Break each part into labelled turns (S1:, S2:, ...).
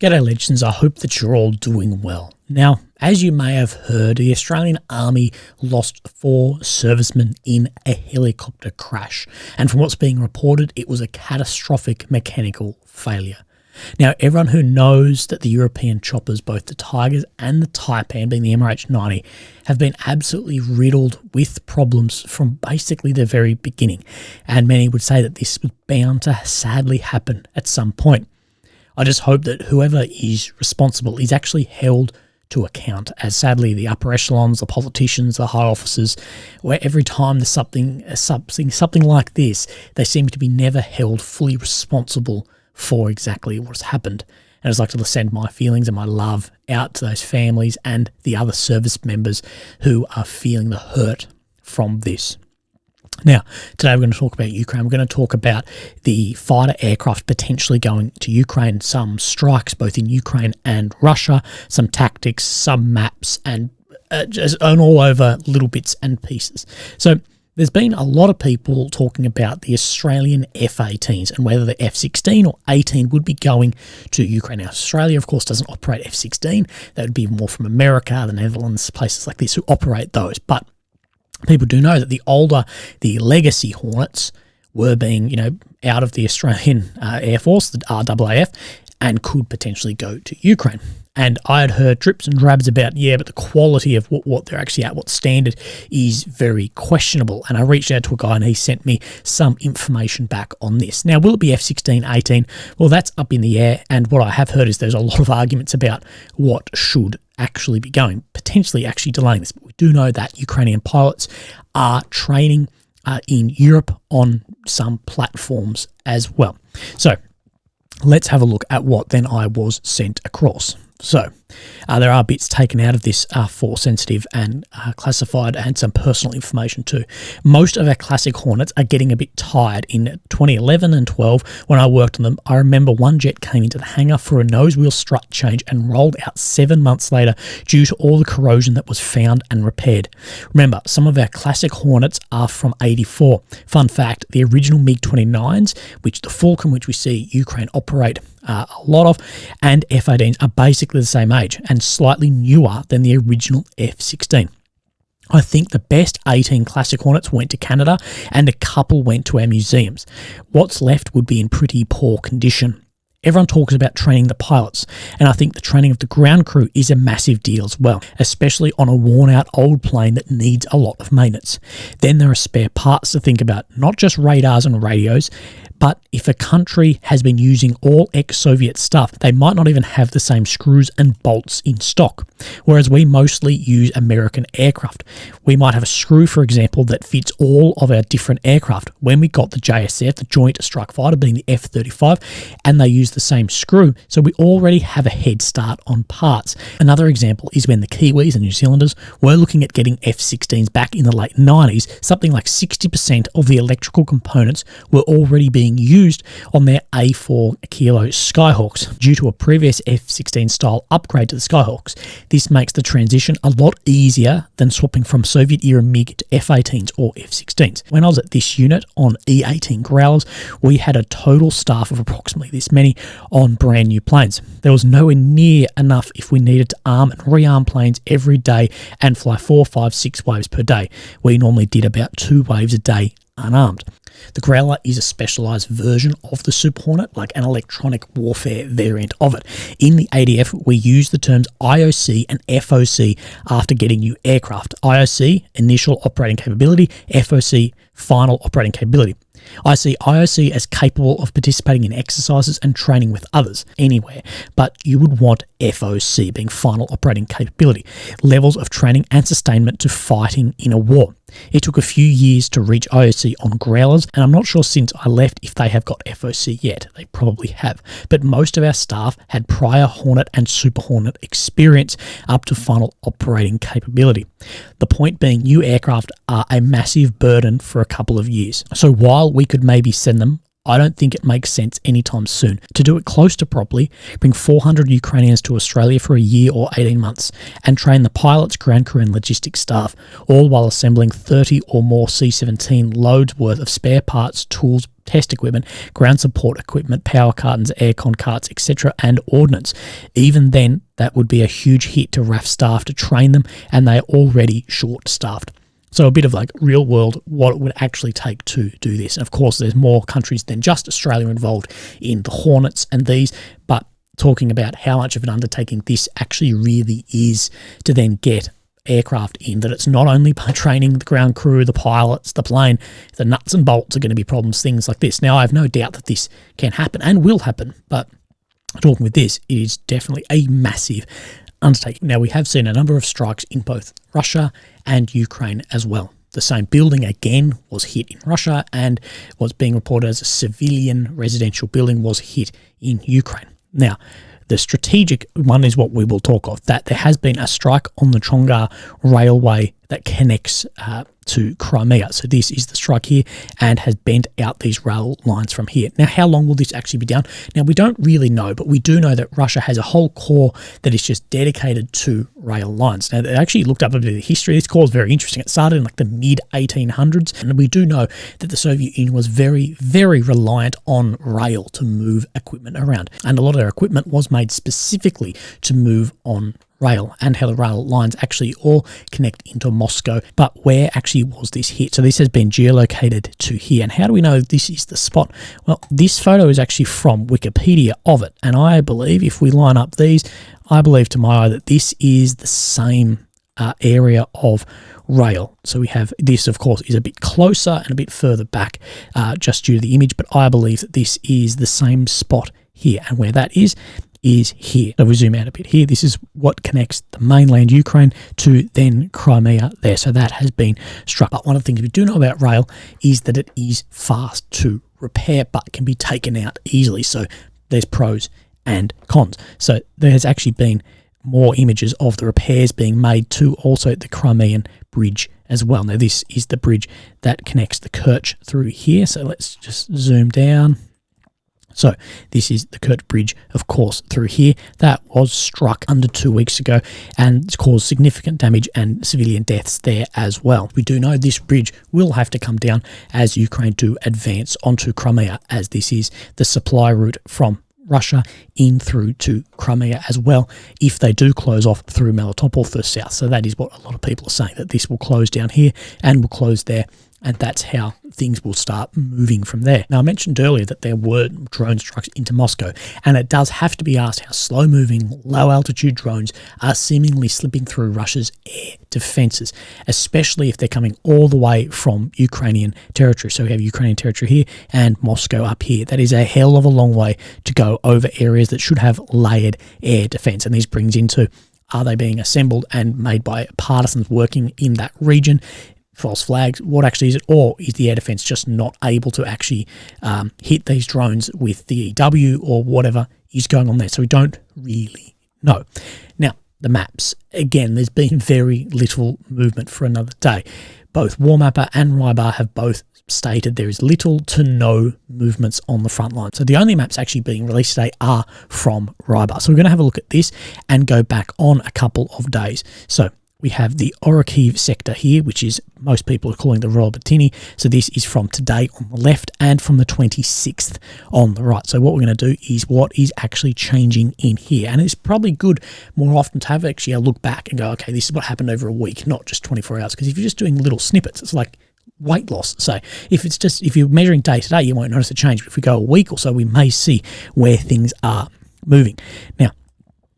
S1: G'day legends, I hope that you're all doing well. Now, as you may have heard, the Australian Army lost 4 servicemen in a helicopter crash, and from what's being reported, it was a catastrophic mechanical failure. Now, everyone who knows that the European choppers, both the Tigers and the Taipan, being the MRH-90, have been absolutely riddled with problems from basically the very beginning, and many would say that this was bound to sadly happen at some point. I just hope that whoever is responsible is actually held to account, as sadly the upper echelons, the politicians, the high officers, where every time there's something like this, they seem to be never held fully responsible for exactly what's happened. And I'd like to send my feelings and my love out to those families and the other service members who are feeling the hurt from this. Now, today we're going to talk about Ukraine. We're going to talk about the fighter aircraft potentially going to Ukraine, some strikes both in Ukraine and Russia, some tactics, some maps, and just all over little bits and pieces. So there's been a lot of people talking about the Australian F-18s and whether the F-16 or 18 would be going to Ukraine. Now, Australia, of course, doesn't operate F-16. That would be more from America, the Netherlands, places like this who operate those. But people do know that the legacy Hornets were being, out of the Australian Air Force, the RAAF, and could potentially go to Ukraine. And I had heard drips and drabs about, but the quality of what they're actually at, what standard, is very questionable. And I reached out to a guy and he sent me some information back on this. Now, will it be F-16, 18? Well, that's up in the air. And what I have heard is there's a lot of arguments about what should actually be going, potentially actually delaying this. But we do know that Ukrainian pilots are training in Europe on some platforms as well. So let's have a look at what then I was sent across. So there are bits taken out of this for sensitive and classified, and some personal information too. Most of our classic Hornets are getting a bit tired. In 2011 and 12, when I worked on them, I remember one jet came into the hangar for a nose wheel strut change and rolled out 7 months later due to all the corrosion that was found and repaired. Remember, some of our classic Hornets are from 84. Fun fact, the original MiG-29s, which the Falcon, which we see Ukraine operate a lot of, and F-18s are basically the same age and slightly newer than the original F-16. I think the best 18 classic Hornets went to Canada and a couple went to our museums. What's left would be in pretty poor condition. Everyone talks about training the pilots, and I think the training of the ground crew is a massive deal as well, especially on a worn-out old plane that needs a lot of maintenance. Then there are spare parts to think about, not just radars and radios, but if a country has been using all ex-Soviet stuff, they might not even have the same screws and bolts in stock, whereas we mostly use American aircraft. We might have a screw, for example, that fits all of our different aircraft. When we got the JSF, the Joint Strike Fighter, being the F-35, and they use the same screw, so we already have a head start on parts. Another example is when the Kiwis and New Zealanders were looking at getting F-16s back in the late 90s, something like 60% of the electrical components were already being used on their A4 Kilo Skyhawks due to a previous F-16 style upgrade to the Skyhawks. This makes the transition a lot easier than swapping from Soviet-era MiG to F-18s or F-16s. When I was at this unit on E-18 Growlers, we had a total staff of approximately this many on brand new planes. There was nowhere near enough if we needed to arm and rearm planes every day and fly 4, 5, 6 waves per day. We normally did about 2 waves a day unarmed. The Growler is a specialised version of the Super Hornet, like an electronic warfare variant of it. In the ADF, we use the terms IOC and FOC after getting new aircraft. IOC, initial operating capability, FOC, final operating capability. I see IOC as capable of participating in exercises and training with others anywhere, but you would want FOC, being final operating capability, levels of training and sustainment to fighting in a war. It took a few years to reach IOC on Growlers, and I'm not sure since I left if they have got FOC yet. They probably have, but most of our staff had prior Hornet and Super Hornet experience up to final operating capability. The point being, new aircraft are a massive burden for a couple of years. So while we could maybe send them, I don't think it makes sense anytime soon. To do it close to properly, bring 400 Ukrainians to Australia for a year or 18 months and train the pilots, ground crew and logistics staff, all while assembling 30 or more C-17 loads worth of spare parts, tools, test equipment, ground support equipment, power cartons, aircon carts, etc., and ordnance. Even then, that would be a huge hit to RAF staff to train them, and they are already short-staffed. So a bit of like real world, what it would actually take to do this. And of course, there's more countries than just Australia involved in the Hornets and these, but talking about how much of an undertaking this actually really is to then get aircraft in, that it's not only by training the ground crew, the pilots, the plane, the nuts and bolts are going to be problems, things like this. Now, I have no doubt that this can happen and will happen, but talking with this, it is definitely a massive undertaking. Now, we have seen a number of strikes in both Russia and Ukraine as well. The same building again was hit in Russia, and what's being reported as a civilian residential building was hit in Ukraine. Now, the strategic one is what we will talk of, that there has been a strike on the Chongar railway that connects to Crimea. So this is the strike here and has bent out these rail lines from here. Now, how long will this actually be down? Now, we don't really know, but we do know that Russia has a whole core that is just dedicated to rail lines. Now, they actually looked up a bit of the history. This core is very interesting. It started in like the mid-1800s, and we do know that the Soviet Union was very, very reliant on rail to move equipment around. And a lot of their equipment was made specifically to move on rail, and how the rail lines actually all connect into Moscow. But where actually was this hit? So this has been geolocated to here. And how do we know this is the spot? Well, this photo is actually from Wikipedia of it. And I believe if we line up these, I believe to my eye that this is the same area of rail. So we have this, of course, is a bit closer and a bit further back just due to the image. But I believe that this is the same spot here. And where that is here. So we zoom out a bit here. This is what connects the mainland Ukraine to then Crimea there. So that has been struck. But one of the things we do know about rail is that it is fast to repair, but can be taken out easily. So there's pros and cons. So there's actually been more images of the repairs being made to also the Crimean bridge as well. Now, this is the bridge that connects the Kerch through here. So let's just zoom down. So this is the Kerch Bridge, of course, through here. That was struck under 2 weeks ago and caused significant damage and civilian deaths there as well. We do know this bridge will have to come down as Ukraine do advance onto Crimea, as this is the supply route from Russia in through to Crimea as well, if they do close off through Melitopol for south. So that is what a lot of people are saying, that this will close down here and will close there, and that's how things will start moving from there. Now, I mentioned earlier that there were drone strikes into Moscow, and it does have to be asked how slow-moving, low-altitude drones are seemingly slipping through Russia's air defences, especially if they're coming all the way from Ukrainian territory. So we have Ukrainian territory here and Moscow up here. That is a hell of a long way to go over areas that should have layered air defence, and this brings into, are they being assembled and made by partisans working in that region? False flags, what actually is it? Or is the air defence just not able to actually hit these drones with the EW or whatever is going on there? So we don't really know. Now, the maps. Again, there's been very little movement for another day. Both WarMapper and Rybar have both stated there is little to no movements on the front line. So the only maps actually being released today are from Rybar. So we're going to have a look at this and go back on a couple of days. So we have the Orikhiv sector here, which is most people are calling the Robotyne. So this is from today on the left and from the 26th on the right. So what we're going to do is what is actually changing in here. And it's probably good more often to have actually a look back and go, okay, this is what happened over a week, not just 24 hours. Because if you're just doing little snippets, it's like weight loss. So if you're measuring day to day, you won't notice a change. But if we go a week or so, we may see where things are moving. Now,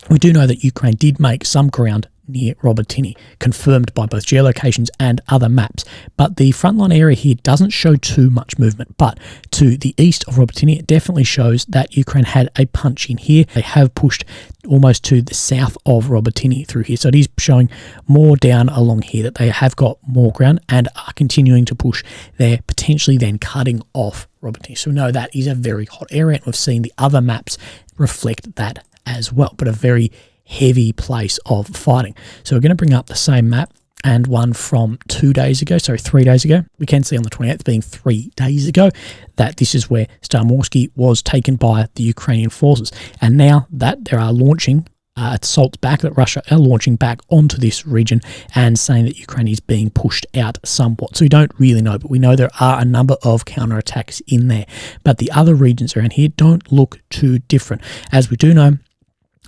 S1: we do know that Ukraine did make some ground near Robotyne, confirmed by both geolocations and other maps. But the frontline area here doesn't show too much movement. But to the east of Robotyne, it definitely shows that Ukraine had a punch in here. They have pushed almost to the south of Robotyne through here. So it is showing more down along here, that they have got more ground and are continuing to push there, potentially then cutting off Robotyne. So we know that is a very hot area, and we've seen the other maps reflect that as well, but a very heavy place of fighting. So we're going to bring up the same map and one from 3 days ago. We can see on the 28th, being 3 days ago, that this is where Starmorsky was taken by the Ukrainian forces. And now that they are launching assaults back that Russia are launching back onto this region, and saying that Ukraine is being pushed out somewhat. So we don't really know, but we know there are a number of counterattacks in there. But the other regions around here don't look too different. As we do know,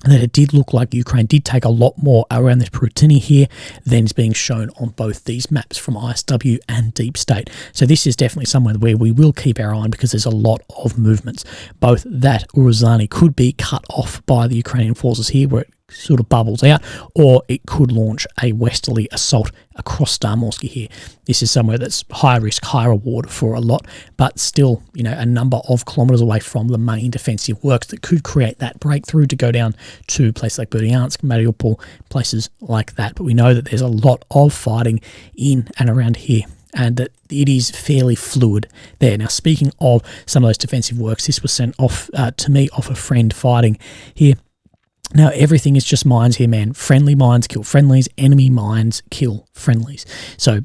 S1: that it did look like Ukraine did take a lot more around this Prutini here than is being shown on both these maps from ISW and Deep State. So this is definitely somewhere where we will keep our eye on, because there's a lot of movements. Both that Uruzani could be cut off by the Ukrainian forces here, where it sort of bubbles out, or it could launch a westerly assault across Starmorsky here. This is somewhere that's high risk, high reward for a lot, but still, you know, a number of kilometers away from the main defensive works that could create that breakthrough to go down to places like Berdyansk, Mariupol, places like that. But we know that there's a lot of fighting in and around here, and that it is fairly fluid there. Now, speaking of some of those defensive works, this was sent off to me off a friend fighting here. Now, everything is just mines here, man. Friendly mines kill friendlies, enemy mines kill friendlies. So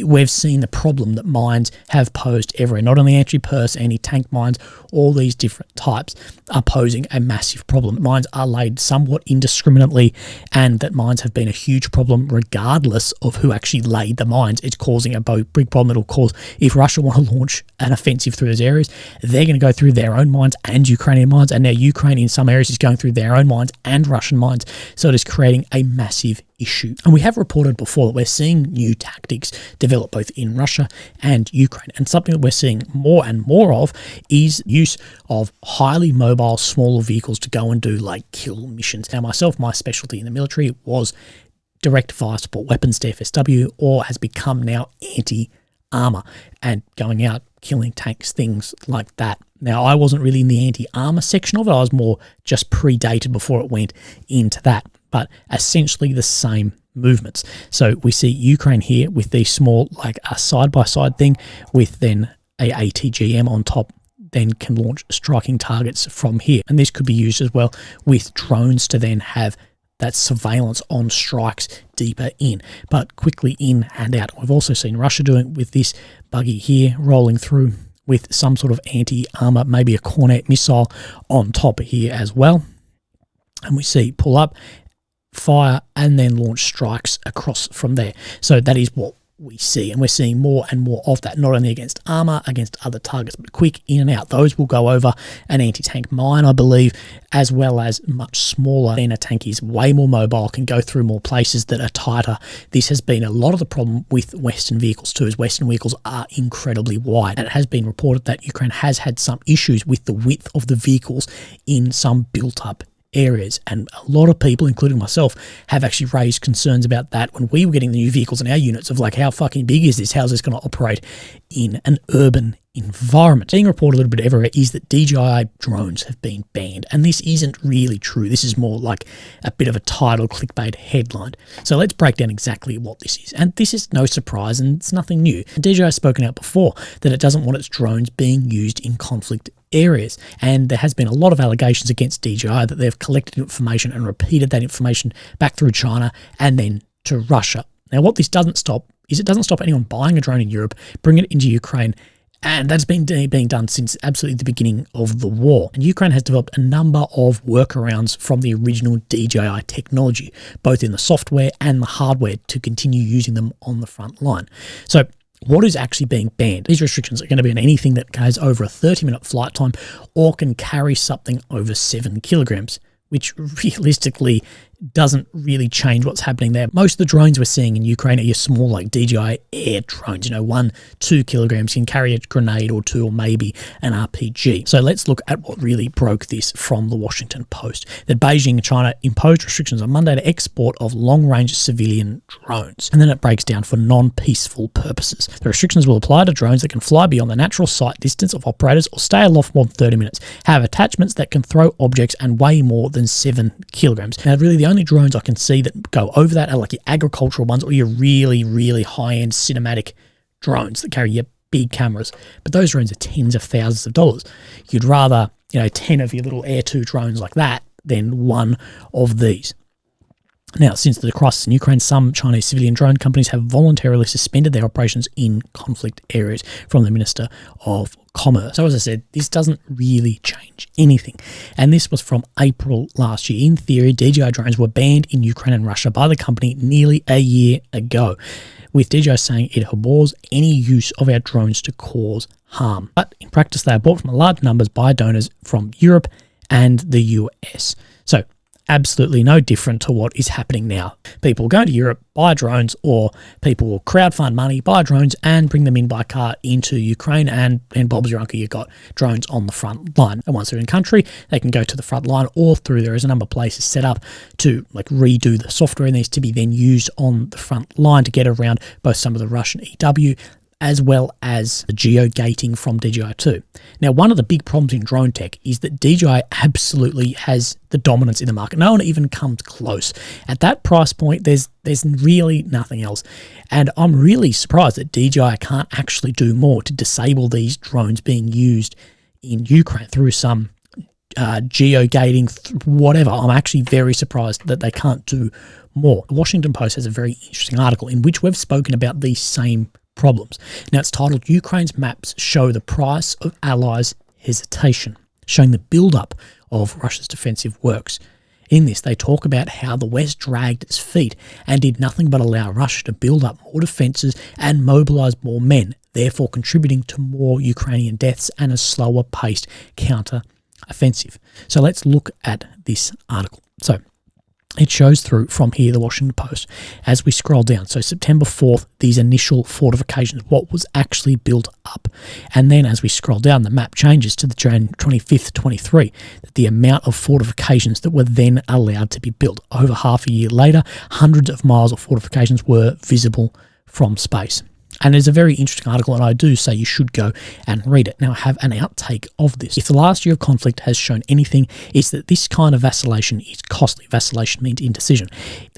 S1: we've seen the problem that mines have posed everywhere. Not only anti-purse, anti-tank mines, all these different types are posing a massive problem. Mines are laid somewhat indiscriminately, and that mines have been a huge problem regardless of who actually laid the mines. It's causing a big problem. It'll cause, if Russia want to launch an offensive through those areas, they're going to go through their own mines and Ukrainian mines, and now Ukraine in some areas is going through their own mines and Russian mines. So it is creating a massive issue. And we have reported before that we're seeing new tactics develop both in Russia and Ukraine. And something that we're seeing more and more of is use of highly mobile, smaller vehicles to go and do like kill missions. Now, myself, my specialty in the military was direct fire support weapons to FSW, or has become now anti-armor and going out killing tanks, things like that. Now, I wasn't really in the anti-armor section of it. I was more just predated before it went into that, but essentially the same movements. So we see Ukraine here with these small, like a side-by-side thing with then a ATGM on top, then can launch striking targets from here. And this could be used as well with drones to then have that surveillance on strikes deeper in, but quickly in and out. We've also seen Russia doing with this buggy here, rolling through with some sort of anti-armor, maybe a Kornet missile on top here as well. And we see pull up, fire, and then launch strikes across from there. So that is what we see, and we're seeing more and more of that, not only against armor, against other targets, but quick in and out. Those will go over an anti-tank mine, I believe, as well as much smaller. Then a tank is way more mobile, can go through more places that are tighter. This has been a lot of the problem with Western vehicles too, as Western vehicles are incredibly wide. And it has been reported that Ukraine has had some issues with the width of the vehicles in some built-up areas, and a lot of people, including myself, have actually raised concerns about that when we were getting the new vehicles in our units of like, how fucking big is this? How's this going to operate in an urban environment? Being reported a little bit everywhere is that DJI drones have been banned, and this isn't really true. This is more like a bit of a title clickbait headline. So let's break down exactly what this is. And this is no surprise, and it's nothing new. DJI has spoken out before that it doesn't want its drones being used in conflict areas, and there has been a lot of allegations against DJI that they've collected information and repeated that information back through China and then to Russia. Now, what this doesn't stop is it doesn't stop anyone buying a drone in Europe, bring it into Ukraine, and that's been being done since absolutely the beginning of the war. And Ukraine has developed a number of workarounds from the original DJI technology, both in the software and the hardware, to continue using them on the front line. So what is actually being banned? These restrictions are going to be on anything that goes over a 30-minute flight time or can carry something over 7 kilograms, which realistically doesn't really change what's happening there. Most of the drones we're seeing in Ukraine are your small, like DJI Air drones, 1-2 kilograms, can carry a grenade or two, or maybe an RPG. So let's look at what really broke this from the Washington Post. That Beijing and China imposed restrictions on Monday to export of long-range civilian drones. And then it breaks down for non-peaceful purposes. The restrictions will apply to drones that can fly beyond the natural sight distance of operators or stay aloft more than 30 minutes, have attachments that can throw objects, and weigh more than 7 kilograms. Now, really, the only drones I can see that go over that are like your agricultural ones or your really, really high-end cinematic drones that carry your big cameras. But those drones are tens of thousands of dollars. You'd rather, 10 of your little Air 2 drones like that than one of these. Now, since the crisis in Ukraine, some Chinese civilian drone companies have voluntarily suspended their operations in conflict areas from the Minister of Commerce. So as I said, this doesn't really change anything. And this was from April last year. In theory, DJI drones were banned in Ukraine and Russia by the company nearly a year ago, with DJI saying it abhors any use of our drones to cause harm. But in practice, they are bought from large numbers by donors from Europe and the US. So absolutely no different to what is happening now. People go to Europe, buy drones, or people will crowdfund money, buy drones, and bring them in by car into Ukraine, and Bob's your uncle, you've got drones on the front line. And once they're in country, they can go to the front line or through. There is a number of places set up to redo the software, and these to be then used on the front line to get around both some of the Russian EW as well as the geo-gating from DJI-2. Now, one of the big problems in drone tech is that DJI absolutely has the dominance in the market. No one even comes close. At that price point, there's really nothing else. And I'm really surprised that DJI can't actually do more to disable these drones being used in Ukraine through some geo-gating, whatever. I'm actually very surprised that they can't do more. The Washington Post has a very interesting article in which we've spoken about these same problems. Now, it's titled "Ukraine's Maps Show the Price of Allies' Hesitation," showing the build-up of Russia's defensive works. In this, they talk about how the West dragged its feet and did nothing but allow Russia to build up more defences and mobilise more men, therefore contributing to more Ukrainian deaths and a slower-paced counter-offensive. So let's look at this article. So it shows through from here, the Washington Post, as we scroll down. So September 4th, these initial fortifications, what was actually built up. And then as we scroll down, the map changes to the January 25th, 23, that the amount of fortifications that were then allowed to be built. Over half a year later, hundreds of miles of fortifications were visible from space. And it's a very interesting article, and I do say you should go and read it. Now, I have an outtake of this. If the last year of conflict has shown anything, it's that this kind of vacillation is costly. Vacillation means indecision.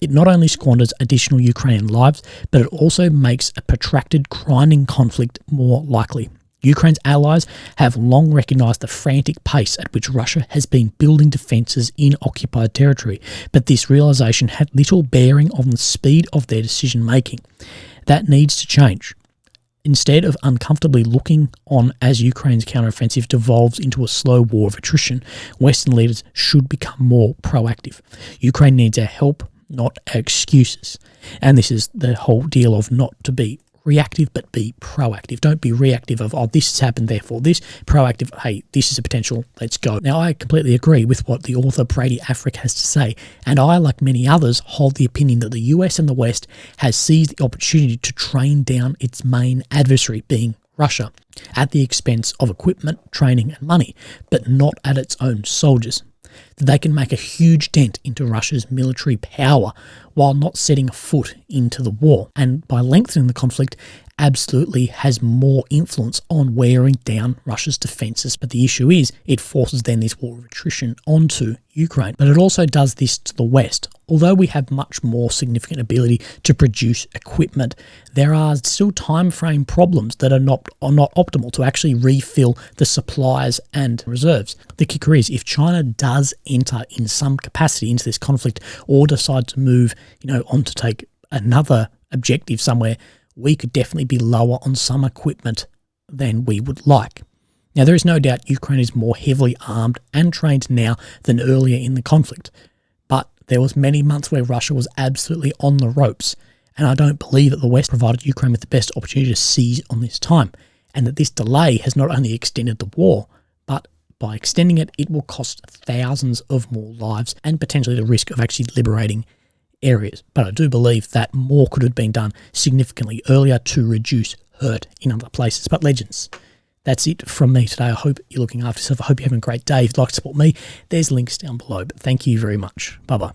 S1: It not only squanders additional Ukrainian lives, but it also makes a protracted, grinding conflict more likely. Ukraine's allies have long recognised the frantic pace at which Russia has been building defences in occupied territory, but this realisation had little bearing on the speed of their decision-making. That needs to change. Instead of uncomfortably looking on as Ukraine's counteroffensive devolves into a slow war of attrition, Western leaders should become more proactive. Ukraine needs our help, not our excuses. And this is the whole deal of not to be reactive, but be proactive. Don't be reactive of, oh, this has happened, therefore this. Proactive, hey, this is a potential, let's go. Now, I completely agree with what the author Brady Afric has to say, and I, like many others, hold the opinion that the US and the West has seized the opportunity to train down its main adversary, being Russia, at the expense of equipment, training and money, but not at its own soldiers. That they can make a huge dent into Russia's military power while not setting a foot into the war, and by lengthening the conflict absolutely has more influence on wearing down Russia's defences. But the issue is it forces then this war of attrition onto Ukraine. But it also does this to the West. Although we have much more significant ability to produce equipment, there are still time frame problems that are not optimal to actually refill the supplies and reserves. The kicker is, if China does enter in some capacity into this conflict or decide to move, on to take another objective somewhere, we could definitely be lower on some equipment than we would like. Now, there is no doubt Ukraine is more heavily armed and trained now than earlier in the conflict, but there was many months where Russia was absolutely on the ropes, and I don't believe that the West provided Ukraine with the best opportunity to seize on this time, and that this delay has not only extended the war, but by extending it, it will cost thousands of more lives and potentially the risk of actually liberating areas. But I do believe that more could have been done significantly earlier to reduce hurt in other places. But legends, that's it from me today. I hope you're looking after yourself. I hope you're having a great day. If you'd like to support me, there's links down below. But thank you very much. Bye-bye.